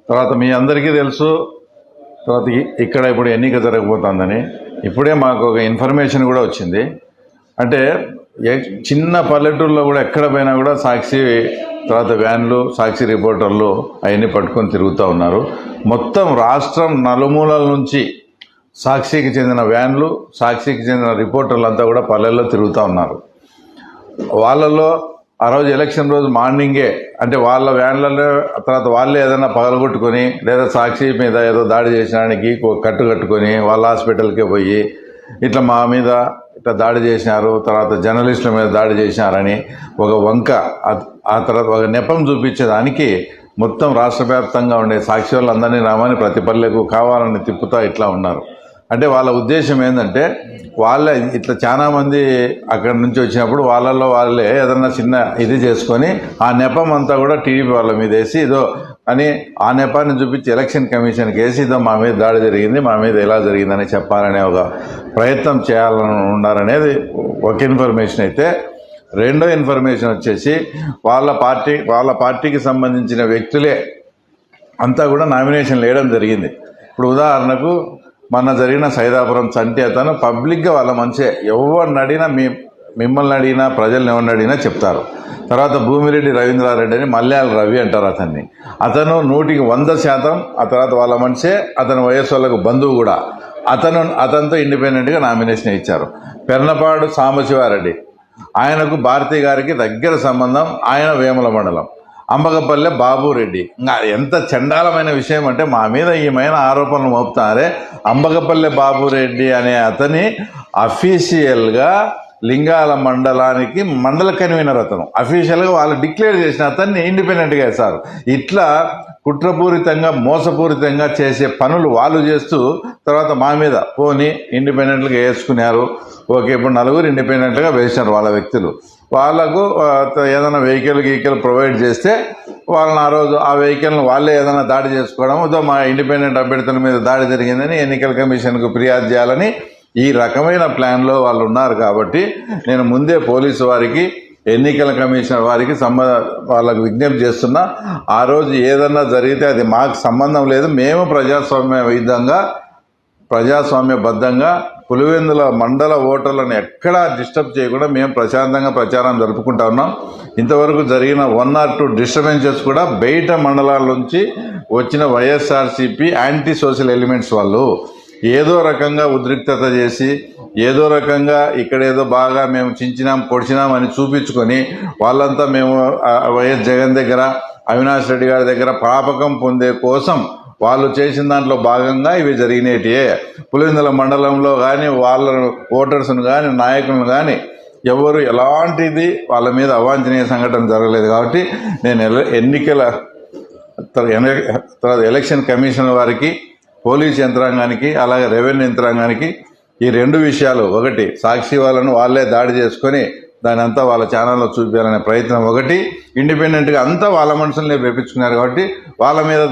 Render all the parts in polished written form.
తర్వాత మీ అందరికీ తెలుసు, తర్వాత ఇక్కడ ఇప్పుడు ఎన్నిక జరగబోతుందని ఇప్పుడే మాకు ఒక ఇన్ఫర్మేషన్ కూడా వచ్చింది. అంటే చిన్న పల్లెటూరులో కూడా ఎక్కడ పోయినా కూడా సాక్షి తర్వాత వ్యాన్లు, సాక్షి రిపోర్టర్లు అవన్నీ పట్టుకొని తిరుగుతూ ఉన్నారు. మొత్తం రాష్ట్రం నలుమూలల నుంచి సాక్షికి చెందిన వ్యాన్లు, సాక్షికి చెందిన రిపోర్టర్లు అంతా కూడా పల్లెల్లో తిరుగుతూ ఉన్నారు. వాళ్ళలో ఆ రోజు ఎలక్షన్ రోజు మార్నింగే అంటే వాళ్ళ వ్యాన్లలో తర్వాత వాళ్ళే ఏదైనా పగలగొట్టుకొని లేదా సాక్షి మీద ఏదో దాడి చేసడానికి కట్టుకొని వాళ్ళ హాస్పిటల్కే పోయి ఇట్లా మా మీద ఇట్లా దాడి చేసినారు, తర్వాత జర్నలిస్టుల మీద దాడి చేసినారని ఒక వంక, ఆ తర్వాత ఒక నెపం చూపించేదానికి మొత్తం రాష్ట్ర వ్యాప్తంగా ఉండే సాక్షి వాళ్ళందరినీ రామని ప్రతి పల్లెకు కావాలని తిప్పుతా ఇట్లా ఉన్నారు. అంటే వాళ్ళ ఉద్దేశం ఏంటంటే వాళ్ళే ఇట్లా చాలామంది అక్కడి నుంచి వచ్చినప్పుడు వాళ్ళల్లో వాళ్ళే ఏదన్నా చిన్న ఇది చేసుకొని ఆ నెపం అంతా కూడా టీడీపీ వాళ్ళ మీద వేసి ఇదో అని ఆ నెపాన్ని చూపించి ఎలక్షన్ కమిషన్కి వేసి ఇదో మా మీద దాడి జరిగింది, మా మీద ఎలా జరిగిందని చెప్పాలనే ఒక ప్రయత్నం చేయాలని ఉన్నారనేది ఒక ఇన్ఫర్మేషన్ అయితే, రెండో ఇన్ఫర్మేషన్ వచ్చేసి వాళ్ళ పార్టీకి సంబంధించిన వ్యక్తులే అంతా కూడా నామినేషన్లు వేయడం జరిగింది. ఇప్పుడు ఉదాహరణకు మొన్న జరిగిన సైదాపురం చంటి అతను పబ్లిక్గా వాళ్ళ మంచిగా ఎవరిని అడిగినా మిమ్మల్ని అడిగినా ప్రజల్ని ఎవరిని అడిగినా చెప్తారు. తర్వాత భూమిరెడ్డి రవీంద్రారెడ్డి అని మల్యాల రవి అంటారు అతన్ని. అతను 100% ఆ తర్వాత వాళ్ళ మనిషే, అతను వయస్సు వాళ్ళకు బంధువు కూడా. అతనితో ఇండిపెండెంట్గా నామినేషన్ ఇచ్చారు. పెర్నపాడు సాంబశివారెడ్డి, ఆయనకు భారతి గారికి దగ్గర సంబంధం, ఆయన వేముల మండలం. అంబగపల్లె బాబురెడ్డి, ఇంకా ఎంత చండాలమైన విషయం అంటే మా మీద ఈమైన ఆరోపణలు మోపుతారే. అంబగపల్లె బాబురెడ్డి అనే అతని అఫీషియల్గా లింగాల మండలానికి మండల కన్వీనర్, అతను అఫీషియల్గా వాళ్ళు డిక్లేర్ చేసిన అతన్ని ఇండిపెండెంట్గా వేశారు. ఇట్లా కుట్రపూరితంగా మోసపూరితంగా చేసే పనులు వాళ్ళు చేస్తూ తర్వాత మా మీద పోని ఇండిపెండెంట్గా వేసుకున్నారు. ఓకే, ఇప్పుడు 9 ఇండిపెండెంట్గా వేసినారు వాళ్ళ వ్యక్తులు. వాళ్ళకు ఏదైనా వెహికల్ ప్రొవైడ్ చేస్తే వాళ్ళని ఆ రోజు ఆ వెహికల్ని వాళ్ళే ఏదైనా దాడి చేసుకోవడం, మా ఇండిపెండెంట్ అభ్యర్థుల మీద దాడి జరిగిందని ఎన్నికల కమిషన్కు ఫిర్యాదు చేయాలని ఈ రకమైన ప్లాన్లో వాళ్ళు ఉన్నారు. కాబట్టి నేను ముందే పోలీసు వారికి, ఎన్నికల కమిషన్ వారికి వాళ్ళకు విజ్ఞప్తి చేస్తున్నా, ఆ రోజు ఏదన్నా జరిగితే అది మాకు సంబంధం లేదు. మేము ప్రజాస్వామ్యబద్ధంగా పులివెందుల మండల ఓటర్లను ఎక్కడా డిస్టర్బ్ చేయకుండా మేము ప్రశాంతంగా ప్రచారం జరుపుకుంటా ఉన్నాం. ఇంతవరకు జరిగిన 1 or 2 డిస్టర్బెన్సెస్ కూడా బయట మండలాల నుంచి వచ్చిన వైఎస్ఆర్సీపీ యాంటీ సోషల్ ఎలిమెంట్స్ వాళ్ళు ఏదో రకంగా ఉద్రిక్తత చేసి ఏదో రకంగా ఇక్కడేదో బాగా మేము చించినాం పొడిచినాం అని చూపించుకొని వాళ్ళంతా మేము వైఎస్ జగన్ దగ్గర, అవినాష్ రెడ్డి గారి దగ్గర ప్రాపకం పొందే కోసం వాళ్ళు చేసిన దాంట్లో భాగంగా ఇవి జరిగినటియే. పులివెందుల మండలంలో కానీ వాళ్ళ ఓటర్స్ను కానీ నాయకులను కానీ ఎవరు ఎలాంటిది వాళ్ళ మీద అవాంఛనీయ సంఘటన జరగలేదు. కాబట్టి నేను ఎలక్షన్ కమిషన్ వారికి, పోలీస్ యంత్రాంగానికి, అలాగే రెవెన్యూ యంత్రాంగానికి ఈ 2 విషయాలు, ఒకటి సాక్షి వాళ్ళను వాళ్ళే దాడి చేసుకొని దాని అంతా వాళ్ళ ఛానల్లో చూపించాలనే ప్రయత్నం, ఒకటి ఇండిపెండెంట్గా అంతా వాళ్ళ మనుషులనే వేపించుకున్నారు కాబట్టి వాళ్ళ మీద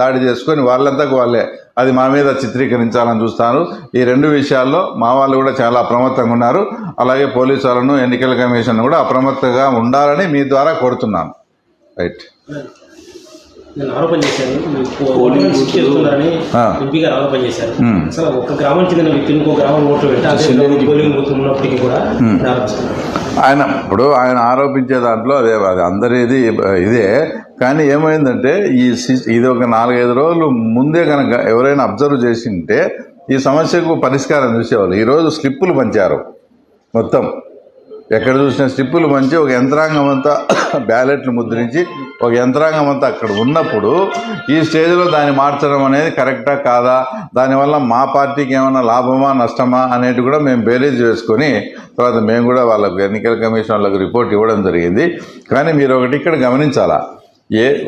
దాడి చేసుకొని వాళ్ళంతకు వాళ్ళే అది మా మీద చిత్రీకరించాలని చూస్తారు. ఈ 2 విషయాల్లో మా వాళ్ళు కూడా చాలా అప్రమత్తంగా ఉన్నారు. అలాగే పోలీసు వాళ్ళను, ఎన్నికల కమిషన్ కూడా అప్రమత్తంగా ఉండాలని మీ ద్వారా కోరుతున్నాను. రైట్. నేను ఆరోపణ చేశాను, చేస్తున్నారని ఎంపీ గారు ఆరోపణ చేశారు. అసలు ఒక గ్రామం చెందిన వ్యక్తి ఇంకో గ్రామం ఓట్లు పెట్టి పోలింగ్ బూత్ ఉన్నప్పటికీ కూడా ఆయన ఆరోపించే దాంట్లో అదే అందరిది ఇదే. కానీ ఏమైందంటే ఇది ఒక 4-5 రోజులు ముందే కనుక ఎవరైనా అబ్జర్వ్ చేసింటే ఈ సమస్యకు పరిష్కారం చూసేవాళ్ళు. ఈరోజు స్లిప్పులు పంచారు, మొత్తం ఎక్కడ చూసిన స్లిప్పులు పంచి ఒక యంత్రాంగం అంతా బ్యాలెట్లు ముద్రించి ఒక యంత్రాంగం అంతా అక్కడ ఉన్నప్పుడు ఈ స్టేజ్లో దాన్ని మార్చడం అనేది కరెక్టా కాదా, దానివల్ల మా పార్టీకి ఏమైనా లాభమా నష్టమా అనేది కూడా మేము బేరీజ్ వేసుకొని తర్వాత మేము కూడా వాళ్ళకు ఎన్నికల కమిషన్ వాళ్ళకు రిపోర్ట్ ఇవ్వడం జరిగింది. కానీ మీరు ఒకటి ఇక్కడ గమనించాలా,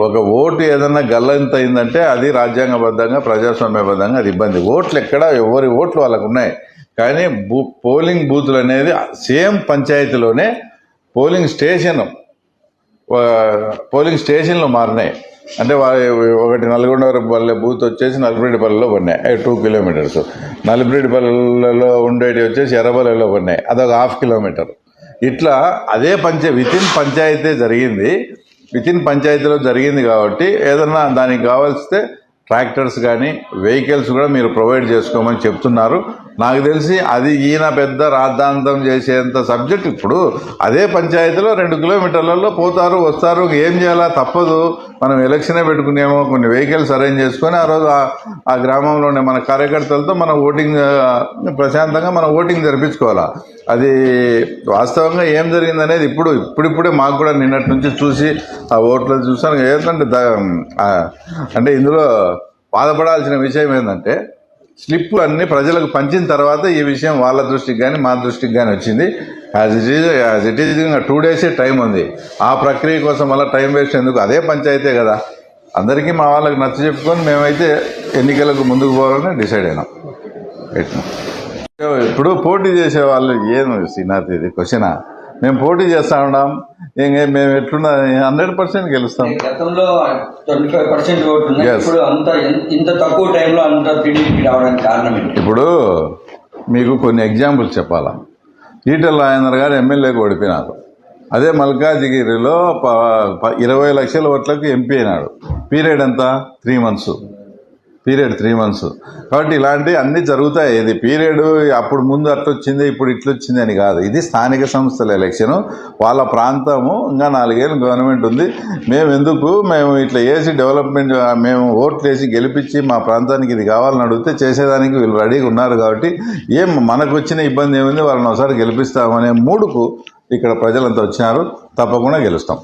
ఒక ఓటు ఏదన్నా గల్లంత అయిందంటే అది రాజ్యాంగబద్ధంగా ప్రజాస్వామ్యబద్ధంగా అది ఇబ్బంది. ఓట్లు ఎక్కడ ఎవరి ఓట్లు వాళ్ళకు ఉన్నాయి. కానీ పోలింగ్ బూతులు అనేది సేమ్ పంచాయతీలోనే పోలింగ్ స్టేషన్లు మారినాయి. అంటే ఒకటి నల్గొండపల్లె బూత్ వచ్చేసి నలిపిరెడ్డిపల్లెలో పడినాయి, 2 కిలోమీటర్స్. నలిపిరెడ్డిపల్లెలో ఉండేవి వచ్చేసి ఎర్రబల్లెలో పడినాయి, అదొక 1/2 కిలోమీటర్. ఇట్లా అదే వితిన్ పంచాయతీ జరిగింది. వితిన్ పంచాయతీలో జరిగింది కాబట్టి ఏదన్నా దానికి కావాల్సితే ట్రాక్టర్స్ కానీ వెహికల్స్ కూడా మీరు ప్రొవైడ్ చేసుకోమని చెప్తున్నారు. నాకు తెలిసి అది ఈయన పెద్ద రాద్ధాంతం చేసేంత సబ్జెక్ట్. ఇప్పుడు అదే పంచాయతీలో 2 కిలోమీటర్లలో పోతారు వస్తారు, ఏం చేయాలా తప్పదు. మనం ఎలక్షనే పెట్టుకునేమో, కొన్ని వెహికల్స్ అరేంజ్ చేసుకొని ఆ రోజు ఆ గ్రామంలోనే మన కార్యకర్తలతో మన ఓటింగ్ ప్రశాంతంగా మనం ఓటింగ్ జరిపించుకోవాలా. అది వాస్తవంగా ఏం జరిగిందనేది ఇప్పుడిప్పుడే మాకు కూడా నిన్నటి నుంచి చూసి ఆ ఓట్లు చూసాను. ఏంటంటే అంటే ఇందులో బాధపడాల్సిన విషయం ఏంటంటే స్లిప్లు అన్నీ ప్రజలకు పంచిన తర్వాత ఈ విషయం వాళ్ళ దృష్టికి కానీ మా దృష్టికి కానీ వచ్చింది. యాజ్ ఇట్ ఈజ్ 2 డేసే టైం ఉంది. ఆ ప్రక్రియ కోసం వల్ల టైం వేస్ట్ ఎందుకు? అదే పంచాయతీ కదా. అందరికీ మా వాళ్ళకి నచ్చ చెప్పుకొని మేమైతే ఎన్నికలకు ముందుకు పోవాలని డిసైడ్ అయినాం. ఇప్పుడు పోటీ చేసే వాళ్ళు ఏం శ్రీనాథ్, ఇది క్వశ్చనా? మేము పోటీ చేస్తా ఉన్నాం, మేము ఎట్లున్నా 100% గెలుస్తాం. గతంలో 25% ఓటు ఉన్నాయి. Yes. ఇప్పుడు ఇంత తక్కువ టైంలో అంత టీడీపీ రావడానికి కారణం ఏంటి? ఇప్పుడు మీకు కొన్ని ఎగ్జాంపుల్స్ చెప్పాలా. ఈటెల రాజేందర్ గారు ఎమ్మెల్యేకి ఓడిపోయినారు. అదే మల్కాజిగిరిలో 20 లక్షల ఓట్లకు ఎంపీ అయినాడు. పీరియడ్ ఎంత? 3 months. Period 3 months. కాబట్టి ఇలాంటివి అన్నీ జరుగుతాయి. ఇది పీరియడ్ అప్పుడు ముందు అట్లా వచ్చింది, ఇప్పుడు ఇట్లా వచ్చింది అని కాదు. ఇది స్థానిక సంస్థల ఎలక్షను. వాళ్ళ ప్రాంతము ఇంకా 4 ఏళ్ళు గవర్నమెంట్ ఉంది. మేము ఇట్లా వేసి డెవలప్మెంట్, మేము ఓట్లు వేసి గెలిపించి మా ప్రాంతానికి ఇది కావాలని అడిగితే చేసేదానికి వీళ్ళు రెడీగా ఉన్నారు. కాబట్టి మనకు వచ్చిన ఇబ్బంది ఏముంది, వాళ్ళని ఒకసారి గెలిపిస్తామనే మూడుకు ఇక్కడ ప్రజలంతా వచ్చినారు. తప్పకుండా గెలుస్తాం.